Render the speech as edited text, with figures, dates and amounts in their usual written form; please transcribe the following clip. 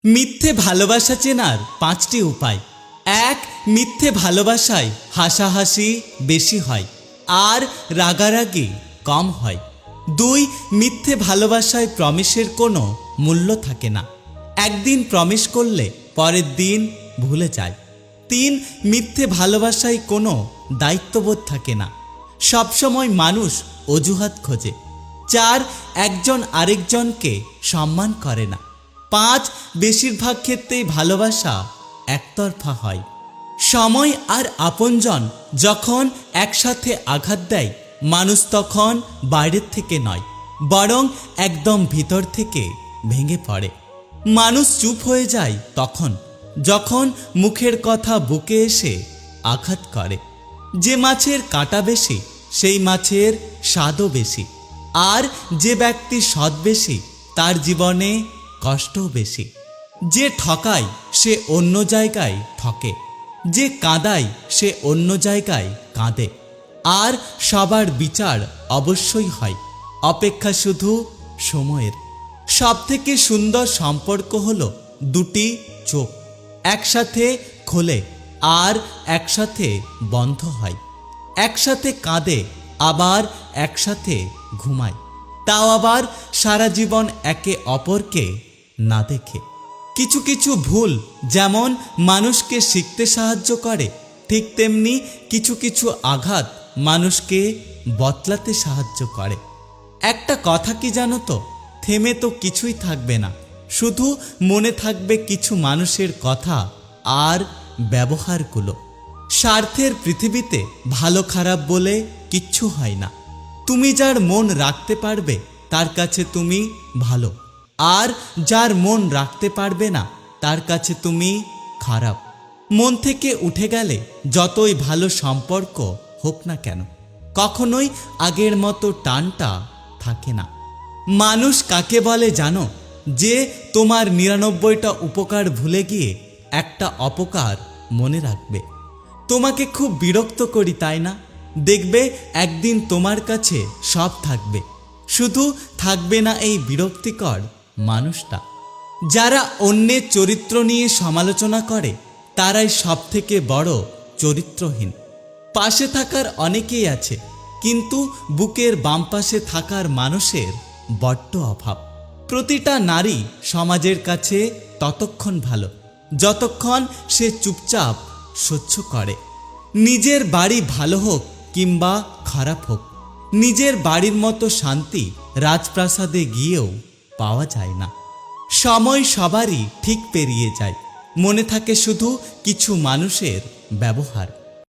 মিথ্যে ভালোবাসা চেনার ৫টি উপায়। ১. মিথ্যে ভালোবাসায় হাসাহাসি বেশি হয় আর রাগারাগি কম হয়। ২. মিথ্যে ভালোবাসায় প্রমিসের কোনো মূল্য থাকে না, একদিন প্রমিস করলে পরের দিন ভুলে যায়। ৩. মিথ্যে ভালোবাসায় কোনো দায়িত্ববোধ থাকে না, সবসময় মানুষ অজুহাত খোঁজে। ৪. একজন আরেকজনকে সম্মান করে না। ৫. বেশিরভাগ ক্ষেত্রেই ভালোবাসা একতরফা হয়। সময় আর আপনজন যখন একসাথে আঘাত দেয়, মানুষ তখন বাইরের থেকে নয়, বরং একদম ভিতর থেকে ভেঙে পড়ে। মানুষ চুপ হয়ে যায় তখন যখন মুখের কথা বুকে এসে আঘাত করে। যে মাছের কাঁটা বেশি সেই মাছের স্বাদও বেশি, আর যে ব্যক্তি সৎ বেশি তার জীবনে কষ্টও বেশি। যে ঠকায় সে অন্য জায়গায় ঠকে, যে কাঁদায় সে অন্য জায়গায় কাঁদে। আর সবার বিচার অবশ্যই হয়, অপেক্ষা শুধু সময়ের। সবথেকে সুন্দর সম্পর্ক হলো দুটি চোখ একসাথে খোলে আর একসাথে বন্ধ হয়, একসাথে কাঁদে আবার একসাথে ঘুমায়, তাও আবার সারা জীবন একে অপরকে না দেখে। কিছু কিছু ভুল যেমন মানুষকে শিখতে সাহায্য করে, ঠিক তেমনি কিছু কিছু আঘাত মানুষকে বদলাতে সাহায্য করে। একটা কথা কি জানো তো, থেমে তো কিছুই থাকবে না, শুধু মনে থাকবে কিছু মানুষের কথা আর ব্যবহারগুলো। স্বার্থের পৃথিবীতে ভালো খারাপ বলে কিচ্ছু হয় না। তুমি যার মন রাখতে পারবে তার কাছে তুমি ভালো, আর যার মন রাখতে পারবে না তার কাছে তুমি খারাপ। মন থেকে উঠে গেলে যতই ভালো সম্পর্ক হোক না কেন, কখনোই আগের মতো টানটা থাকে না। মানুষ কাকে বলে জানো? যে তোমার ৯৯টা উপকার ভুলে গিয়ে একটা অপকার মনে রাখবে। তোমাকে খুব বিরক্ত করি তাই না? দেখবে একদিন তোমার কাছে সব থাকবে, শুধু থাকবে না এই বিরক্তিকর মানুষটা। যারা অন্যের চরিত্র নিয়ে সমালোচনা করে তারাই সবথেকে বড় চরিত্রহীন। পাশে থাকার অনেকেই আছে, কিন্তু বুকের বাম পাশে থাকার মানুষের বড্ড অভাব। প্রতিটা নারী সমাজের কাছে ততক্ষণ ভালো যতক্ষণ সে চুপচাপ সহ্য করে। নিজের বাড়ি ভালো হোক কিংবা খারাপ হোক, নিজের বাড়ির মতো শান্তি রাজপ্রাসাদে গিয়েও পাওয়া যায় না। সময় সবারই ঠিক পেরিয়ে যায়, মনে থাকে শুধু কিছু মানুষের ব্যবহার।